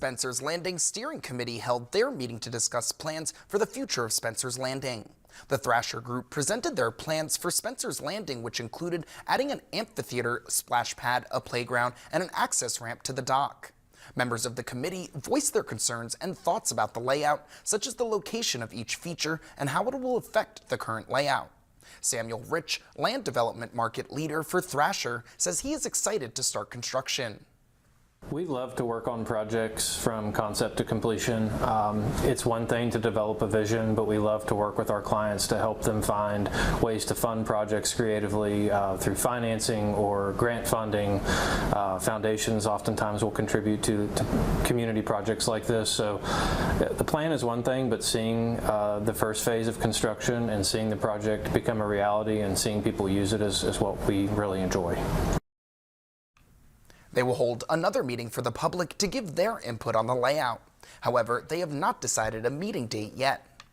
Spencer's Landing Steering Committee held their meeting to discuss plans for the future of Spencer's Landing. The Thrasher Group presented their plans for Spencer's Landing, which included adding an amphitheater, splash pad, a playground, and an access ramp to the dock. Members of the committee voiced their concerns and thoughts about the layout, such as the location of each feature and how it will affect the current layout. Samuel Rich, land development market leader for Thrasher, says he is excited to start construction. We love to work on projects from concept to completion. It's one thing to develop a vision, but we love to work with our clients to help them find ways to fund projects creatively through financing or grant funding. Foundations oftentimes will contribute to community projects like this. So the plan is one thing, but seeing the first phase of construction and seeing the project become a reality and seeing people use it is what we really enjoy. They will hold another meeting for the public to give their input on the layout. However, they have not decided a meeting date yet.